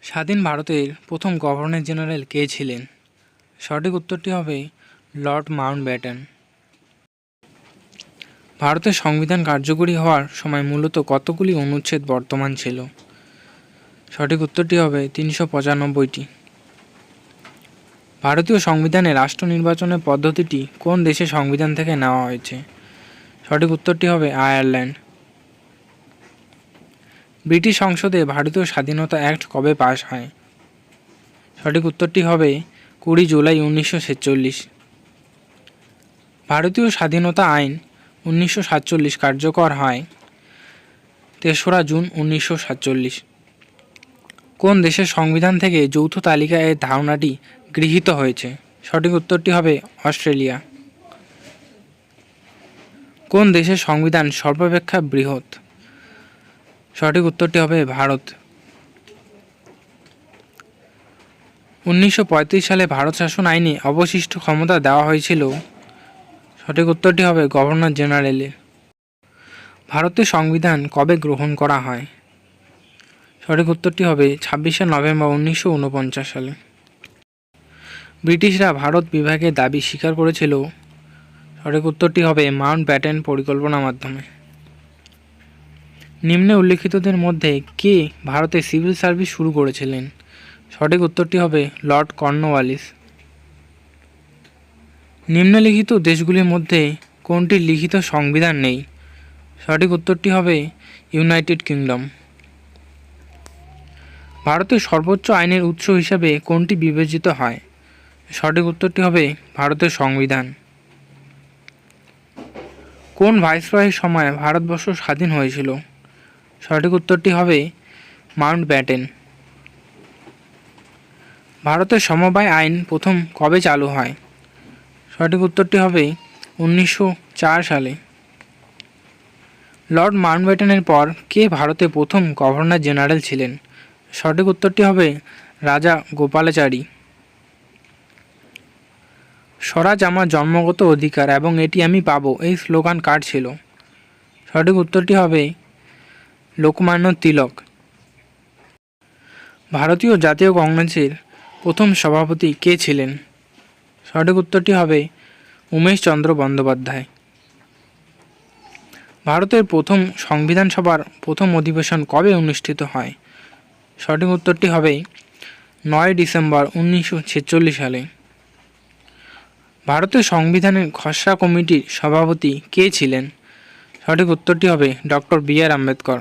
স্বাধীন ভারতের প্রথম গভর্নর জেনারেল কে ছিলেন? সঠিক উত্তরটি হবে লর্ড মাউন্টব্যাটেন। ভারতের সংবিধান কার্যকরী হওয়ার সময় মূলত কতগুলি অনুচ্ছেদ বর্তমান ছিল? সঠিক উত্তরটি হবে 395টি। ভারতীয় সংবিধানে রাষ্ট্র নির্বাচনের পদ্ধতিটি কোন দেশের সংবিধান থেকে নেওয়া হয়েছে? সঠিক উত্তরটি হবে আয়ারল্যান্ড। ব্রিটিশ সংসদে ভারতীয় স্বাধীনতা অ্যাক্ট কবে পাস হয়? সঠিক উত্তরটি হবে 20 জুলাই 1947। ভারতীয় স্বাধীনতা আইন 1947 কার্যকর হয় 3রা জুন 1947। কোন দেশের সংবিধান থেকে যৌথ তালিকা এর ধারণাটি গৃহীত হয়েছে? সঠিক উত্তরটি হবে অস্ট্রেলিয়া। কোন দেশের সংবিধান সর্বাপেক্ষা বৃহৎ? সঠিক উত্তরটি হবে ভারত। 1935 সালে ভারত শাসন আইনে অবশিষ্ট ক্ষমতা দেওয়া হয়েছিল। সঠিক উত্তরটি হবে গভর্নর জেনারেলের। ভারতের সংবিধান কবে গ্রহণ করা হয়? সঠিক উত্তরটি হবে 26শে নভেম্বর 1949 সালে। ব্রিটিশরা ভারত বিভাগের দাবি স্বীকার করেছিল। সঠিক উত্তরটি হবে মাউন্টব্যাটেন পরিকল্পনার মাধ্যমে। নিম্নে উল্লেখিতদের মধ্যে কে ভারতে সিভিল সার্ভিস শুরু করেছিলেন? সঠিক উত্তরটি হবে লর্ড কর্নওয়ালিস। নিম্নলিখিত দেশগুলির মধ্যে কোনটির লিখিত সংবিধান নেই? সঠিক উত্তরটি হবে ইউনাইটেড কিংডম। ভারতের সর্বোচ্চ আইনের উৎস হিসাবে কোনটি বিবেচিত হয়? সঠিক উত্তরটি হবে ভারতের সংবিধান। কোন ভাইসরয়ের সময় ভারতবর্ষ স্বাধীন হয়েছিল? সঠিক উত্তরটি হবে মাউন্টব্যাটেন। ভারতের সমবায় আইন প্রথম কবে চালু হয়? সঠিক উত্তরটি হবে 1904 সালে। লর্ড মাউন্টব্যাটেনের পর কে ভারতের প্রথম গভর্নর জেনারেল ছিলেন? সঠিক উত্তরটি হবে রাজা গোপালাচারী। স্বরাজ আমার জন্মগত অধিকার এবং এটি আমি পাবো, এই স্লোগান কার ছিল? সঠিক উত্তরটি হবে লোকমান্য তিলক। ভারতীয় জাতীয় কংগ্রেসের প্রথম সভাপতি কে ছিলেন? সঠিক উত্তরটি হবে উমেশচন্দ্র বন্দ্যোপাধ্যায়। ভারতের প্রথম সংবিধান সভার প্রথম অধিবেশন কবে অনুষ্ঠিত হয়? সঠিক উত্তরটি হবে 9 ডিসেম্বর 1946 সালে। ভারতের সংবিধানের খসড়া কমিটির সভাপতি কে ছিলেন? সঠিক উত্তরটি হবে ডক্টর বি.আর. আম্বেদকর।